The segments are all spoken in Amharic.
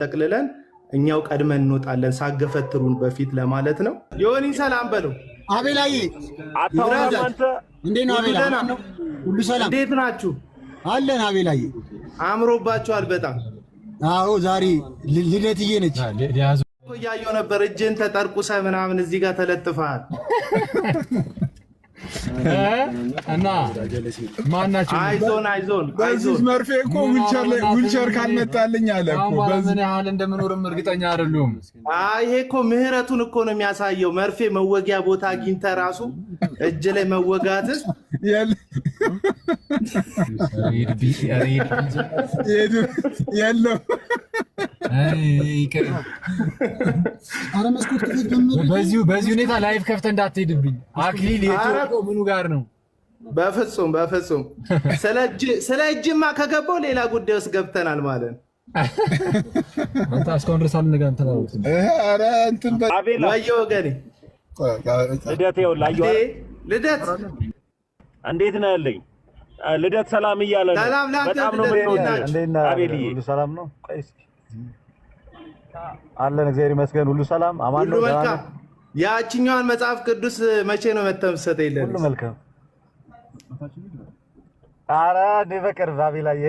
ተጠቅልለን እኛው ቀድመን እንወጣለን ሳገፈትሩን በፊት ለማለት ነው። ዮኒ ሰላም በለው። አቤላዬ አታውራም አንተ? እንዴት ነው አቤላ? ሁሉ ሰላም? እንዴት ናችሁ? አለን አቤላዬ። አምሮባችኋል በጣም። አዎ ዛሬ ልደትዬ ነች። እያየሁ ነበር እጅን ተጠርቁሰ ምናምን እዚህ ጋር ተለጥፈሃል እና ማናችሁ? አይዞን አይዞን በዚህ መርፌ እኮ ዊልቸር ካልመጣልኝ አለ እኮ በምን ያህል እንደምኖርም እርግጠኛ አይደሉም። ይሄ እኮ ምህረቱን እኮ ነው የሚያሳየው። መርፌ መወጊያ ቦታ አግኝተህ ራሱ እጅ ላይ መወጋት የለው። በዚህ ሁኔታ ላይፍ ከፍተህ እንዳትሄድብኝ አክሊል። የተወቀው ምኑ ጋር ነው? በፍጹም በፍጹም። ስለ እጅማ ከገባው ሌላ ጉዳይ ውስጥ ገብተናል ማለት ነው። አንተ እስካሁን ድረስ አልነጋ እንትን አሉት። ኧረ እንትን አቤላ ወየ ወገኔ ልደት ይኸውልህ፣ ልደት እንዴት ነህ ያለኝ? ልደት ሰላም እያለ ነው። በጣም ነው የምንወደው። አቤልዬ ሁሉ ሰላም ነው? ቆይ አለን እግዚአብሔር ይመስገን። ሁሉ ሰላም አማን ነው። ያቺኛዋን መጽሐፍ ቅዱስ መቼ ነው መተምሰተ ይለን? ሁሉ መልካም። ኧረ እንደ በቅርብ አቤላዬ፣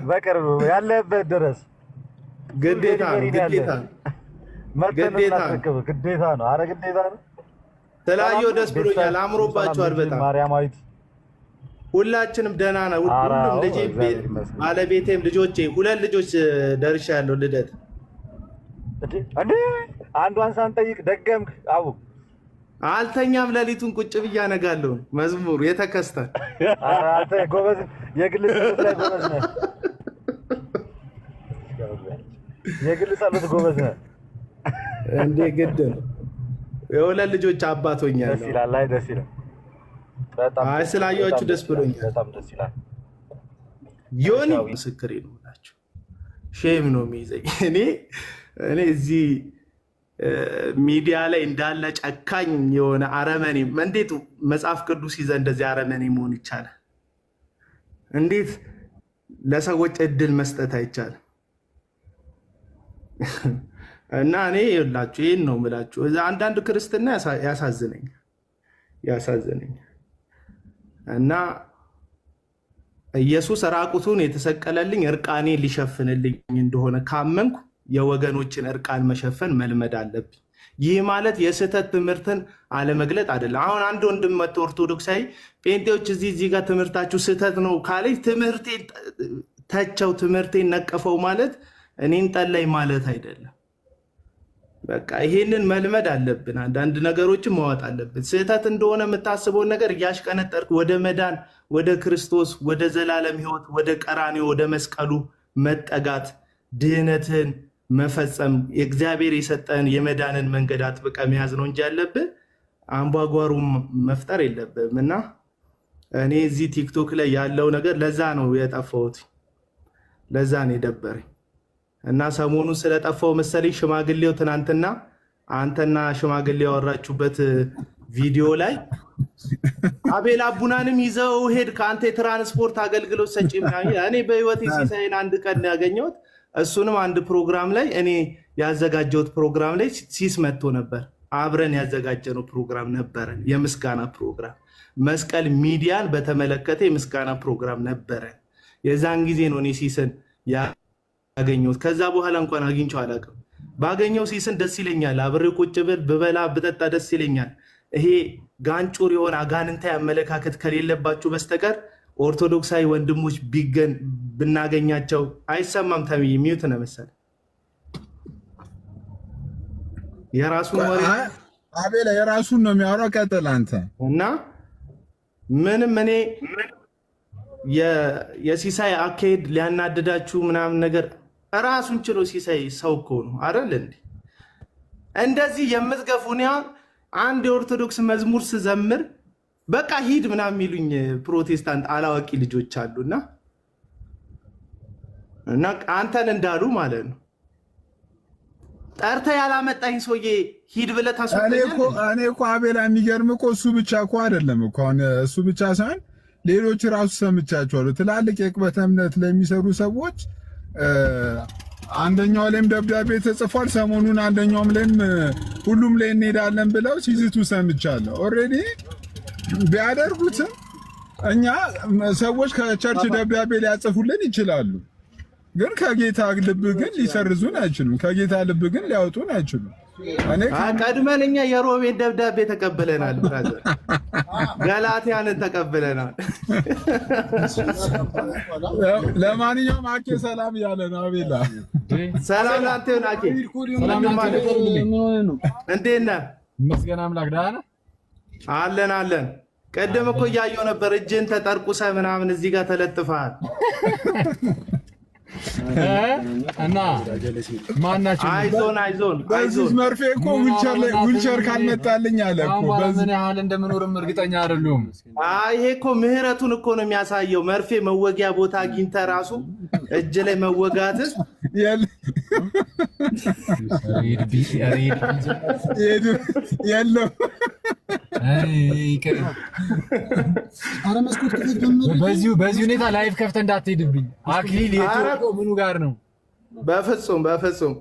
በቅርብ ያለበት ድረስ ግዴታ ግዴታ ግዴታ ነው። ኧረ ግዴታ ነው። ተላየው ደስ ብሎኛል። አምሮባችኋል በጣም ማርያማዊት። ሁላችንም ደህና ነው። ሁሉም ልጅ ባለቤቴም ልጆቼ 2 ልጆች ደርሻለሁ። ልደት እንዴ አንዷን ሳንጠይቅ ደገምክ? አቡ አልተኛም። ሌሊቱን ቁጭ ብዬ አነጋለሁ። መዝሙር የተከስተ አንተ ጎበዝ፣ የግል ጸሎት ላይ ጎበዝ ነህ። የግል ጸሎት ጎበዝ ነህ እንዴ? ግድ ነው። የ2 ልጆች አባት ሆኛለሁ። ደስ ይላል። አይ ደስ ይላል በጣም። አይ ስላየኋችሁ ደስ ብሎኛል። በጣም ደስ ይላል። ዮኒ ምስክሬ ነው እላችሁ። ሼም ነው የሚይዘኝ እኔ እዚህ ሚዲያ ላይ እንዳለ ጨካኝ የሆነ አረመኔ። እንዴት መጽሐፍ ቅዱስ ይዘህ እንደዚህ አረመኔ መሆን ይቻላል? እንዴት ለሰዎች እድል መስጠት አይቻልም? እና እኔ ይኸውላችሁ ይሄን ነው የምላችሁ። አንዳንድ ክርስትና ያሳዝነኛል። እና ኢየሱስ ራቁቱን የተሰቀለልኝ እርቃኔ ሊሸፍንልኝ እንደሆነ ካመንኩ የወገኖችን እርቃን መሸፈን መልመድ አለብኝ። ይህ ማለት የስህተት ትምህርትን አለመግለጥ አይደለም። አሁን አንድ ወንድም መጥቶ ኦርቶዶክሳዊ ጴንጤዎች እዚህ ጋር ትምህርታችሁ ስህተት ነው ካለኝ ትምህርቴን ተቸው፣ ትምህርቴን ነቀፈው ማለት እኔን ጠላይ ማለት አይደለም። በቃ ይሄንን መልመድ አለብን። አንዳንድ ነገሮችን ማወጥ አለብን። ስህተት እንደሆነ የምታስበውን ነገር እያሽቀነጠርክ ወደ መዳን፣ ወደ ክርስቶስ፣ ወደ ዘላለም ሕይወት፣ ወደ ቀራንዮ፣ ወደ መስቀሉ መጠጋት፣ ድህነትን መፈጸም፣ የእግዚአብሔር የሰጠን የመዳንን መንገድ አጥብቀ መያዝ ነው እንጂ ያለብን አምባጓሩ መፍጠር የለብም። እና እኔ እዚህ ቲክቶክ ላይ ያለው ነገር ለዛ ነው የጠፋሁት፣ ለዛ ነው የደበረኝ። እና ሰሞኑን ስለጠፋው መሰለኝ ሽማግሌው ትናንትና አንተና ሽማግሌው ያወራችሁበት ቪዲዮ ላይ አቤል አቡናንም ይዘው ሄድ ከአንተ የትራንስፖርት አገልግሎት ሰጪ ምናምን። እኔ በህይወቴ ሲሳይን አንድ ቀን ያገኘሁት እሱንም አንድ ፕሮግራም ላይ እኔ ያዘጋጀሁት ፕሮግራም ላይ ሲስ መጥቶ ነበር። አብረን ያዘጋጀነው ፕሮግራም ነበረን፣ የምስጋና ፕሮግራም መስቀል ሚዲያን በተመለከተ የምስጋና ፕሮግራም ነበረን። የዛን ጊዜ ነው እኔ ሲስን ያገኘሁት። ከዛ በኋላ እንኳን አግኝቼው አላውቅም። ባገኘው ሲስን ደስ ይለኛል። አብሬ ቁጭ ብል ብበላ ብጠጣ ደስ ይለኛል። ይሄ ጋንጩር የሆነ አጋንንታዊ አመለካከት ከሌለባችሁ በስተቀር ኦርቶዶክሳዊ ወንድሞች ብናገኛቸው አይሰማም። ተምይ ሚዩት ነው መሰለኝ የራሱን ወሬ አቤላ የራሱን ነው የሚያወራው። ቀጥል አንተ። እና ምንም እኔ የሲሳይ አካሄድ ሊያናድዳችሁ ምናምን ነገር ራሱን ችሎ ሲሳይ ሰው እኮ ነው አይደል እንዴ? እንደዚህ የምትገፉን አንድ የኦርቶዶክስ መዝሙር ስዘምር በቃ ሂድ ምናምን የሚሉኝ ፕሮቴስታንት አላዋቂ ልጆች አሉና እና አንተን እንዳሉ ማለት ነው። ጠርተህ ያላመጣኝ ሰውዬ ሂድ ብለህ ታስወጣኛለህ። እኔ እኮ አቤላ የሚገርም እኮ እሱ ብቻ እኮ አይደለም እኮ እሱ ብቻ ሳይሆን ሌሎች ራሱ ሰምቻቸዋለሁ። ትላልቅ የቅበተ እምነት ለሚሰሩ ሰዎች አንደኛው ላይም ደብዳቤ ተጽፏል። ሰሞኑን አንደኛውም ላይም ሁሉም ላይ እንሄዳለን ብለው ሲዝቱ ሰምቻለሁ። ኦልሬዲ ቢያደርጉትም እኛ ሰዎች ከቸርች ደብዳቤ ሊያጽፉልን ይችላሉ፣ ግን ከጌታ ልብ ግን ሊሰርዙን አይችሉም። ከጌታ ልብ ግን ሊያወጡን አይችሉም። ቀድመን እኛ የሮሜን ደብዳቤ ተቀብለናል። ብራዘር ገላትያንን ተቀብለናል። ለማንኛውም አኬ ሰላም እያለ ነው። አቤላ ሰላም ላንተ ይሁን። አኬ እንዴት ነህ? ይመስገን አምላክ። ደህና ነህ? አለን አለን። ቀደም እኮ እያየሁ ነበር፣ እጅን ተጠርቁሰህ ምናምን እዚህ ጋር ተለጥፈሃል። እና ማናችሁ? አይዞን አይዞን በዚህ መርፌ እኮ ዊልቸር ካልመጣልኝ አለ እኮ በምን ያህል እንደምኖርም እርግጠኛ አይደሉም። ይሄ እኮ ምህረቱን እኮ ነው የሚያሳየው። መርፌ መወጊያ ቦታ አግኝተህ ራሱ እጅ ላይ መወጋት የለም። በዚህ ሁኔታ ላይፍ ከፍተህ እንዳትሄድብኝ አክሊል። ምኑ ጋር ነው? በፍጹም በፍጹም።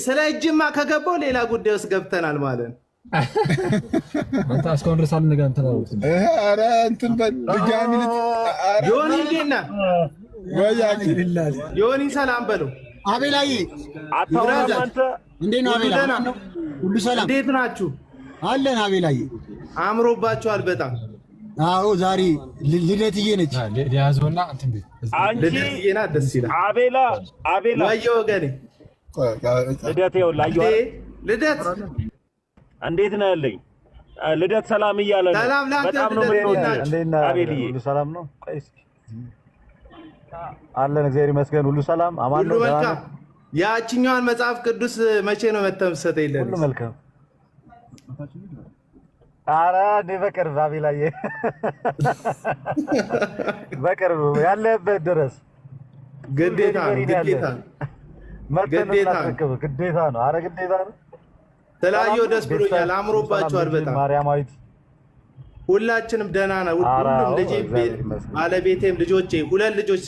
ስለ እጅማ ከገባው ሌላ ጉዳይ ውስጥ ገብተናል ማለት ነው። እስካሁን ድረስ አልነጋ ዮኒ እንዴት ነህ? ዮኒ ሰላም በለው። አቤላዬ እንዴት ነው? አቤላ ሁሉ ሰላም? እንዴት ናችሁ? አለን። አቤላዬ አምሮባችኋል በጣም። አዎ ዛሬ ልደትዬ ነች። ያዞና ልደትዬ ናት። ደስ ይላል። አቤላ ወየ ወገኔ ልደት ይኸውልህ። ልደት እንዴት ነህ ያለኝ? ልደት ሰላም እያለ ነው። በጣም ነው የምንወድህ አቤልዬ። ሁሉ ሰላም ነው? አለን እግዚአብሔር ይመስገን። ሁሉ ሰላም አማን ነው። ያቺኛዋን መጽሐፍ ቅዱስ መቼ ነው መተምሰተ ይለኝ? ሁሉ መልካም። ኧረ እኔ በቅርብ አቤላዬ፣ በቅርብ ያለህበት ድረስ ግዴታ ግዴታ ነው። ኧረ ግዴታ ነው። ስላየሁ ደስ ብሎኛል። አምሮባችኋል በጣም። ማርያማዊት ሁላችንም ደህና ነው። ሁሉም ልጄ፣ ባለቤቴም፣ ልጆቼ 2 ልጆች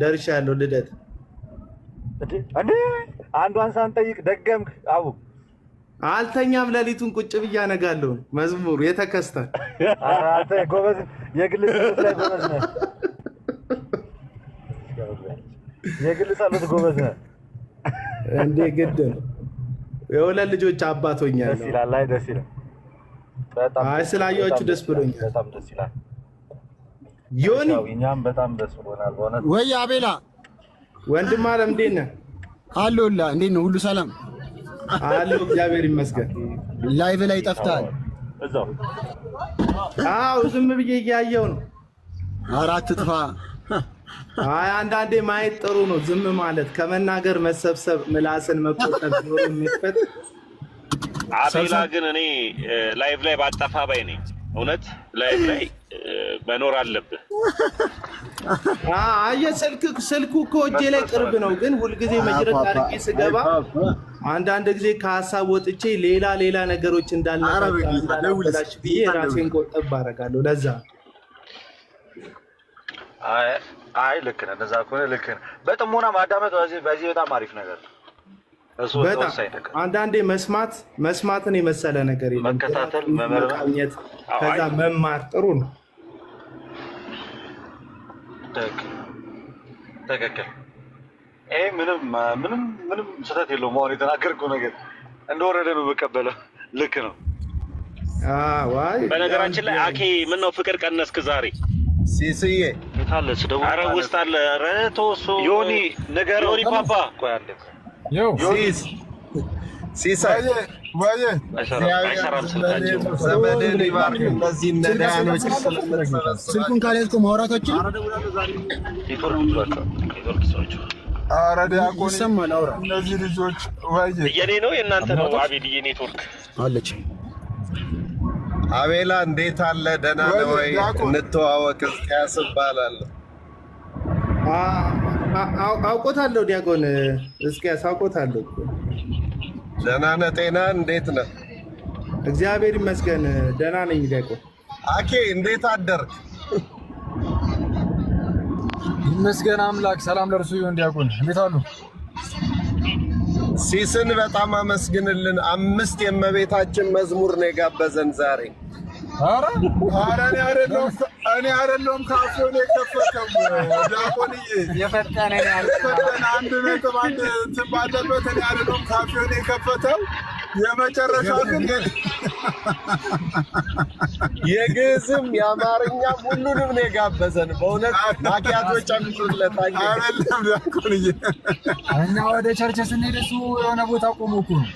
ደርሻለሁ። ልደት እንዴ አንዷን ሳንጠይቅ ደገምክ? አቡ አልተኛም። ሌሊቱን ቁጭ ብዬ አነጋለሁ። መዝሙር የተከስታል። አንተ ጎበዝ፣ የግል ጸሎት ላይ ጎበዝ ነህ። የግል ጸሎት ጎበዝ ነህ እንዴ? ግድ ነው። የ2 ልጆች አባት ሆኛለሁ። ደስ ይላል። አይ ደስ ይላል በጣም። አይ ስላየኋችሁ ደስ ብሎኛል። በጣም ደስ ይላል። ዮኒ እኛም በጣም ደስ ብሎናል በእውነት። ወይ አቤላ ወንድም አለም እንዴት ነህ? አለሁልህ። እንዴት ነው? ሁሉ ሰላም አለሁ፣ እግዚአብሔር ይመስገን። ላይቭ ላይ ጠፍተሃል። እዛው አዎ፣ ዝም ብዬ እያየሁ ነው። ኧረ አትጥፋ። አይ አንዳንዴ ማየት ጥሩ ነው። ዝም ማለት ከመናገር መሰብሰብ፣ ምላስን መቆጠብ ነው የሚፈት። አቤላ ግን እኔ ላይቭ ላይ ባጠፋ ባይ ነኝ። እውነት ላይቭ ላይ መኖር አለብህ። አየህ ስልኩ እኮ እጄ ላይ ቅርብ ነው፣ ግን ሁልጊዜ መጅረት አድርጌ ስገባ አንዳንድ ጊዜ ከሀሳብ ወጥቼ ሌላ ነገሮች እንዳልነበላሽ ብዬ ራሴን ቆጠብ አደርጋለሁ። ለዛ አይ ልክ ነህ። እንደዛ ከሆነ ልክ ነህ። በጥሞና ማዳመጥ በዚህ በጣም አሪፍ ነገር ነው። እሱ በጣም አንዳንዴ መስማትን የመሰለ ነገር የለም። መከታተል፣ መመርመር፣ ከዛ መማር ጥሩ ነው። ትክክል። ይሄ ምንም ስህተት የለውም። አሁን የተናገርከው ነገር እንደወረደ ነው የምቀበለው። ልክ ነው። በነገራችን ላይ አኬ ምን ነው ፍቅር ቀነስክ ዛሬ? ሲስዬ ታለች ደው አረ ውስጥ አለ ረቶሶ ዮኒ ነገር ዮኒ ፓፓ ቆይ አንዴ ሲስ ሲሳይ አይሰራም ስልካቸው። ዘመንን ይባርክ። እነዚህ ነዳያኖች ስልኩን ካልያዝኩ ማውራቶችን ኔትወርክ ሰዎች ኧረ ዲያቆን ይሰማል። አውራ እነዚህ ልጆች ወይ የኔ ነው የእናንተ ነው? አቤልዬ ኔትወርክ አለች። አቤላ እንዴት አለ? ደህና ነው ወይ? እንተዋወቅ። እስኪያስ እባላለሁ። አውቆታለሁ። ዲያቆን እስኪያስ አውቆታለሁ። ደህና ነህ? ጤና እንዴት ነህ? እግዚአብሔር ይመስገን ደህና ነኝ። ዲያቆን አኬ እንዴት አደርክ? ይመስገን አምላክ። ሰላም ለእርሱ ይሁን። ዲያቆን እንዴት አሉ? ሲስን በጣም አመስግንልን። 5 የእመቤታችን መዝሙር ነው የጋበዘን ዛሬ። ኧረ እኔ አይደለሁም ካፌውን የከፈተው ዲያቆንዬ፣ የፈጠነ አንድ ነጥብ አንድ እንትን ባለበት እኔ አይደለሁም ካፌውን የከፈተው። የመጨረሻ ግን የግዕዝም የአማርኛም ሁሉንም ነው የጋበዘን። በእውነት ማኪያቶ ጨምሩለት። አይደለም ዲያቆንዬ፣ እኛ ወደ ቸርች ስንሄድ እሱ የሆነ ቦታ ቆሞ እኮ ነው።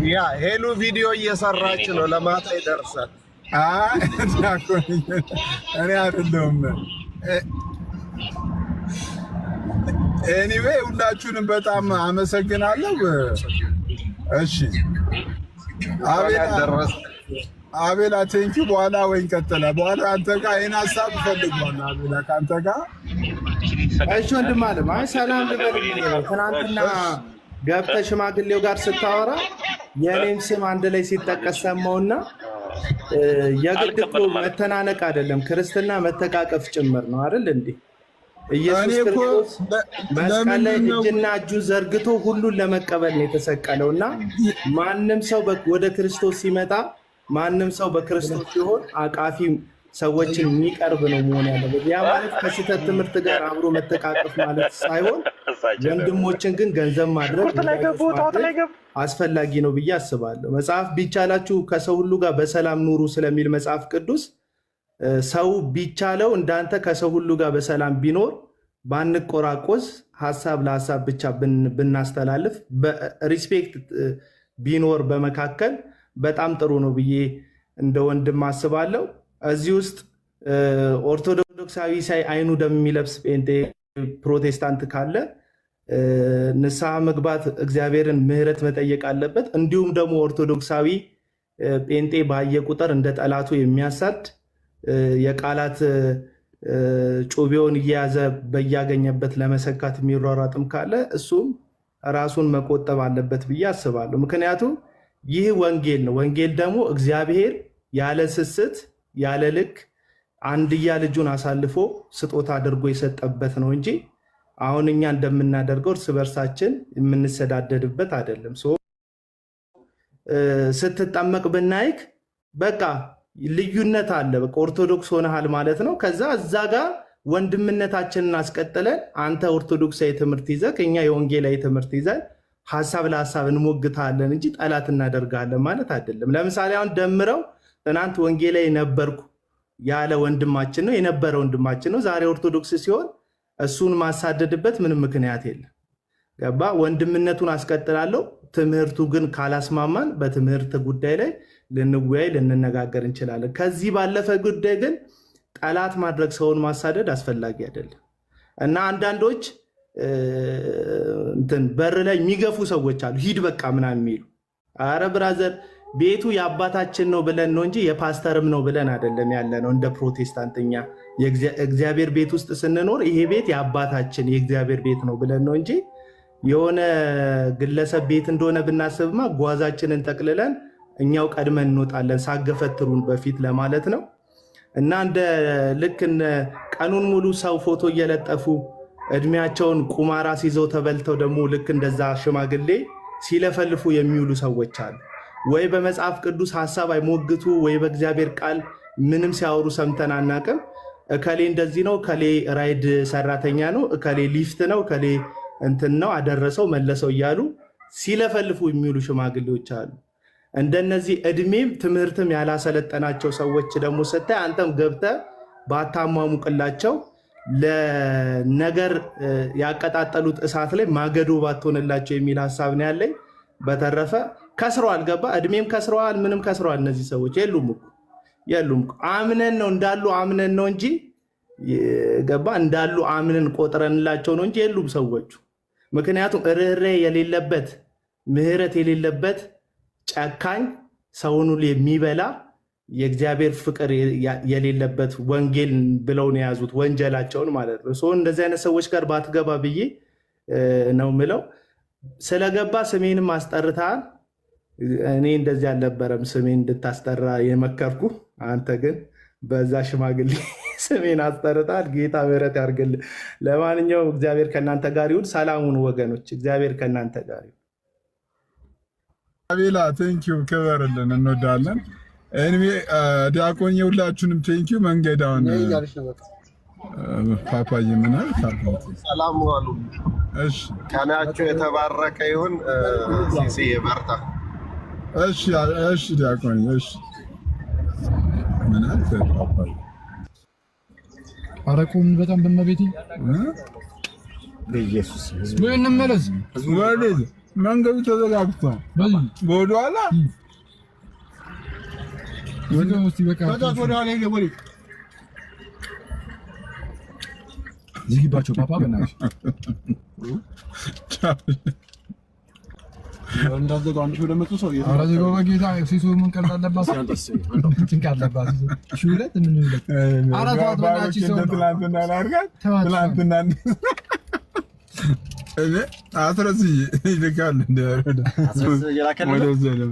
ያ ሄሉ ቪዲዮ እየሰራች ነው፣ ለማታ ይደርሳል። ዲያቆንዬ እኔ አይደለሁም። ኤኒዌይ ሁላችሁንም በጣም አመሰግናለሁ። እሺ አቤላ ቴንኪው። በኋላ ወይ እንቀጥላ። በኋላ አንተ ጋር ይሄን ሀሳብ እፈልጋለሁ አቤላ ከአንተ ጋር። እሺ ወንድም አለም፣ አይ ሰላም ልበልኝ። ትናንትና ገብተህ ሽማግሌው ጋር ስታወራ የኔም ስም አንድ ላይ ሲጠቀስ ሰማውና የግድ እኮ መተናነቅ አይደለም ክርስትና መተቃቀፍ ጭምር ነው አይደል እንዴ? ኢየሱስ ክርስቶስ መስቀል ላይ እጅና እጁን ዘርግቶ ሁሉን ለመቀበል ነው የተሰቀለው እና ማንም ሰው ወደ ክርስቶስ ሲመጣ ማንም ሰው በክርስቶስ ሲሆን አቃፊ ሰዎችን የሚቀርብ ነው መሆን ያለበት። ያ ማለት ከስህተት ትምህርት ጋር አብሮ መተቃቀፍ ማለት ሳይሆን ወንድሞችን ግን ገንዘብ ማድረግ አስፈላጊ ነው ብዬ አስባለሁ። መጽሐፍ ቢቻላችሁ ከሰው ሁሉ ጋር በሰላም ኑሩ ስለሚል መጽሐፍ ቅዱስ ሰው ቢቻለው እንዳንተ ከሰው ሁሉ ጋር በሰላም ቢኖር ባንቆራቆስ፣ ሀሳብ ለሀሳብ ብቻ ብናስተላልፍ፣ ሪስፔክት ቢኖር በመካከል በጣም ጥሩ ነው ብዬ እንደ ወንድም አስባለሁ። እዚህ ውስጥ ኦርቶዶክሳዊ ሳይ አይኑ ደም የሚለብስ ጴንጤ ፕሮቴስታንት ካለ ንስሐ መግባት እግዚአብሔርን ምሕረት መጠየቅ አለበት። እንዲሁም ደግሞ ኦርቶዶክሳዊ ጴንጤ ባየ ቁጥር እንደ ጠላቱ የሚያሳድ የቃላት ጩቤውን እየያዘ በያገኘበት ለመሰካት የሚሯሯጥም ካለ እሱም ራሱን መቆጠብ አለበት ብዬ አስባለሁ። ምክንያቱም ይህ ወንጌል ነው። ወንጌል ደግሞ እግዚአብሔር ያለ ስስት ያለ ልክ አንድያ ልጁን አሳልፎ ስጦታ አድርጎ የሰጠበት ነው እንጂ አሁን እኛ እንደምናደርገው እርስ በርሳችን የምንሰዳደድበት አይደለም። ስትጠመቅ ብናይክ በቃ ልዩነት አለ። በቃ ኦርቶዶክስ ሆነሃል ማለት ነው። ከዛ እዛ ጋር ወንድምነታችንን አስቀጥለን አንተ ኦርቶዶክሳዊ ትምህርት ይዘህ እኛ የወንጌላዊ ትምህርት ይዘን ሀሳብ ለሀሳብ እንሞግታለን እንጂ ጠላት እናደርጋለን ማለት አይደለም። ለምሳሌ አሁን ደምረው ትናንት ወንጌላዊ ነበርኩ ያለ ወንድማችን ነው የነበረ ወንድማችን ነው ዛሬ ኦርቶዶክስ ሲሆን እሱን ማሳደድበት ምንም ምክንያት የለም። ገባ? ወንድምነቱን አስቀጥላለሁ። ትምህርቱ ግን ካላስማማን በትምህርት ጉዳይ ላይ ልንወያይ ልንነጋገር እንችላለን። ከዚህ ባለፈ ጉዳይ ግን ጠላት ማድረግ ሰውን ማሳደድ አስፈላጊ አይደለም እና አንዳንዶች በር ላይ የሚገፉ ሰዎች አሉ። ሂድ በቃ ምናምን የሚሉ አረ ብራዘር ቤቱ የአባታችን ነው ብለን ነው እንጂ የፓስተርም ነው ብለን አይደለም ያለ ነው። እንደ ፕሮቴስታንትኛ የእግዚአብሔር ቤት ውስጥ ስንኖር ይሄ ቤት የአባታችን የእግዚአብሔር ቤት ነው ብለን ነው እንጂ የሆነ ግለሰብ ቤት እንደሆነ ብናስብማ ጓዛችንን ጠቅልለን እኛው ቀድመን እንወጣለን ሳገፈትሩን በፊት ለማለት ነው። እና እንደ ልክ ቀኑን ሙሉ ሰው ፎቶ እየለጠፉ እድሜያቸውን ቁማራ ሲይዘው ተበልተው ደግሞ ልክ እንደዛ ሽማግሌ ሲለፈልፉ የሚውሉ ሰዎች አሉ። ወይ በመጽሐፍ ቅዱስ ሀሳብ አይሞግቱ ወይ በእግዚአብሔር ቃል ምንም ሲያወሩ ሰምተን አናቅም። እከሌ እንደዚህ ነው፣ እከሌ ራይድ ሰራተኛ ነው፣ እከሌ ሊፍት ነው፣ እከሌ እንትን ነው አደረሰው መለሰው እያሉ ሲለፈልፉ የሚውሉ ሽማግሌዎች አሉ። እንደነዚህ እድሜም ትምህርትም ያላሰለጠናቸው ሰዎች ደግሞ ስታይ አንተም ገብተህ ባታሟሙቅላቸው ለነገር ያቀጣጠሉት እሳት ላይ ማገዶ ባትሆንላቸው የሚል ሀሳብ ነው ያለኝ። በተረፈ ከስረዋል፣ ገባ? እድሜም ከስረዋል፣ ምንም ከስረዋል። እነዚህ ሰዎች የሉም። አምነን ነው እንዳሉ አምነን ነው እንጂ ገባ? እንዳሉ አምነን ቆጥረንላቸው ነው እንጂ የሉም ሰዎቹ። ምክንያቱም ርኅራኄ የሌለበት ምሕረት የሌለበት ጨካኝ ሰውን ሁሉ የሚበላ የእግዚአብሔር ፍቅር የሌለበት ወንጌል ብለው ነው የያዙት ወንጀላቸውን ማለት ነው። እንደዚህ አይነት ሰዎች ጋር ባትገባ ብዬ ነው ምለው። ስለገባ ስሜንም አስጠርተሃል። እኔ እንደዚህ አልነበረም ስሜን እንድታስጠራ የመከርኩ። አንተ ግን በዛ ሽማግሌ ስሜን አስጠርጣል። ጌታ ምሕረት ያድርግልህ። ለማንኛውም እግዚአብሔር ከእናንተ ጋር ይሁን። ሰላሙን ወገኖች፣ እግዚአብሔር ከእናንተ ጋር ይሁን። አቤላ ቴንኪዩ፣ ክበርልን፣ እንወዳለን። እኔ ዲያቆን የሁላችሁንም ቴንኪዩ። መንገዳውን ፓፓዬ ምናል ሰላም ዋሉ። እሺ ቀናችሁ የተባረከ ይሁን። ሲሲ በርታ። እሺ እሺ ዲያቆን እሺ ምናል ፓፓዬ አረቁም በጣም በመቤቴ በኢየሱስ ወይ እንመለስ። ወዴት? መንገዱ ተዘጋግቷል። ወደኋላ ዝጊባቸው ፓፓ በእናትህ እንዳዘጋው አንቺ ወደ መጡ ሰው ኧረ ዝጋው በጌታ ሲሱ ምን ቀልድ አለባት? ጭንቅ አለባት እሺ ሁለት ምን ይላል? አራት አጥራች ሰው ትላንትና ላርጋት ትላንትና እኔ አስረስ ይልካል እንደ ወደ